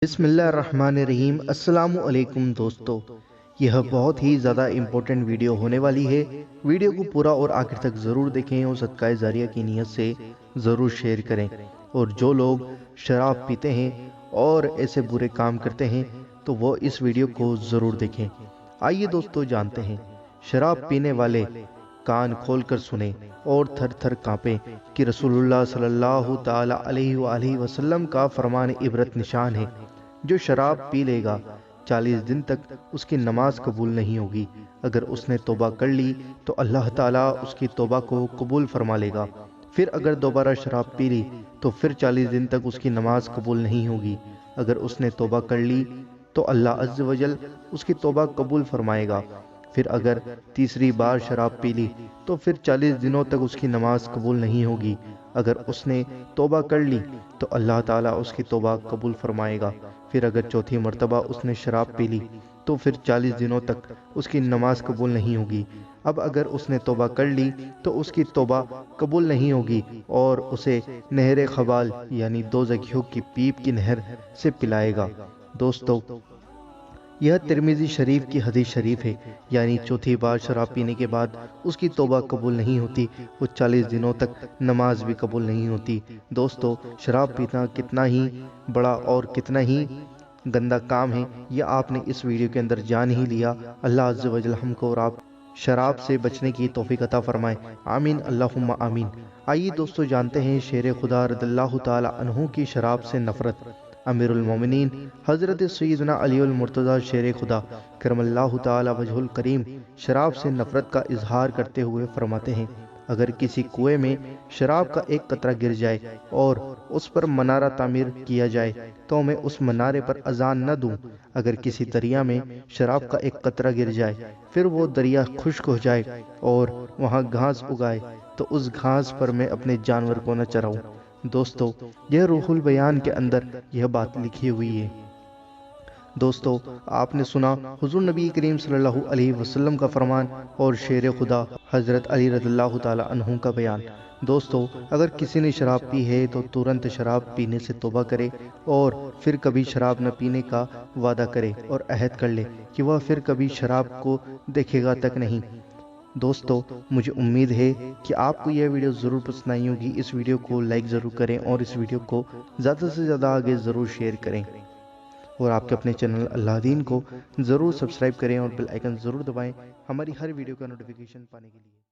بسم اللہ الرحمن الرحیم۔ السلام علیکم دوستو، یہ بہت ہی زیادہ امپورٹنٹ ویڈیو ہونے والی ہے۔ ویڈیو کو پورا اور آخر تک ضرور دیکھیں اور صدقہ جاریہ کی نیت سے ضرور شیئر کریں۔ اور جو لوگ شراب پیتے ہیں اور ایسے برے کام کرتے ہیں تو وہ اس ویڈیو کو ضرور دیکھیں۔ آئیے دوستو جانتے ہیں، شراب پینے والے کان کھول کر سنیں اور تھر تھر کانپیں کہ رسول اللہ صلی اللہ تعالی علیہ وآلہ وسلم کا فرمان عبرت نشان ہے، جو شراب پی لے گا 40 دن تک اس کی نماز قبول نہیں ہوگی۔ اگر اس نے توبہ کر لی تو اللہ تعالیٰ اس کی توبہ کو قبول فرما لے گا، پھر اگر دوبارہ شراب پی لی تو پھر 40 دن تک اس کی نماز قبول نہیں ہوگی۔ اگر اس نے توبہ کر لی تو اللہ عز و جل اس کی توبہ قبول فرمائے گا، پھر اگر تیسری بار شراب پی لی تو پھر 40 دنوں تک اس کی نماز قبول نہیں ہوگی۔ اگر اس نے توبہ کر لی تو اللہ تعالیٰ اس کی توبہ قبول فرمائے گا، پھر اگر چوتھی مرتبہ اس نے شراب پی لی تو پھر 40 دنوں تک اس کی نماز قبول نہیں ہوگی۔ اب اگر اس نے توبہ کر لی تو اس کی توبہ قبول نہیں ہوگی اور اسے نہر خبال یعنی دوزخیوں کی پیپ کی نہر سے پلائے گا۔ دوستو، یہ ترمذی شریف کی حدیث شریف ہے، یعنی چوتھی بار شراب پینے کے بعد اس کی توبہ قبول نہیں ہوتی، وہ 40 دنوں تک نماز بھی قبول نہیں ہوتی۔ دوستو، شراب پینا کتنا ہی بڑا اور کتنا ہی گندا کام ہے، یہ آپ نے اس ویڈیو کے اندر جان ہی لیا۔ اللہ عز و جل ہم کو اور آپ شراب سے بچنے کی توفیق عطا فرمائے، آمین اللہم آمین۔ آئیے دوستو جانتے ہیں شیر خدا رضی اللہ تعالی عنہ کی شراب سے نفرت۔ امیر المومنین حضرت سیدنا علی المرتضی شیر خدا کرم اللہ تعالی وجہ الکریم شراب سے نفرت کا اظہار کرتے ہوئے فرماتے ہیں، اگر کسی کنویں میں شراب کا ایک قطرہ گر جائے اور اس پر منارہ تعمیر کیا جائے تو میں اس منارے پر اذان نہ دوں۔ اگر کسی دریا میں شراب کا ایک قطرہ گر جائے پھر وہ دریا خشک ہو جائے اور وہاں گھاس اگائے تو اس گھاس پر میں اپنے جانور کو نہ چراؤں۔ دوستو، یہ روح البیان کے اندر یہ بات لکھی ہوئی ہے۔ دوستو، آپ نے سنا حضور نبی کریم صلی اللہ علیہ وسلم کا فرمان اور شیر خدا حضرت علی رضی اللہ تعالی عنہ کا بیان۔ دوستو، اگر کسی نے شراب پی ہے تو ترنت شراب پینے سے توبہ کرے اور پھر کبھی شراب نہ پینے کا وعدہ کرے اور عہد کر لے کہ وہ پھر کبھی شراب کو دیکھے گا تک نہیں۔ دوستو، مجھے امید ہے کہ آپ کو یہ ویڈیو ضرور پسند آئی ہوگی۔ اس ویڈیو کو لائک ضرور کریں اور اس ویڈیو کو زیادہ سے زیادہ آگے ضرور شیئر کریں، اور آپ کے اپنے چینل اللہ دین کو ضرور سبسکرائب کریں اور بیل آئیکن ضرور دبائیں ہماری ہر ویڈیو کا نوٹیفیکیشن پانے کے لیے۔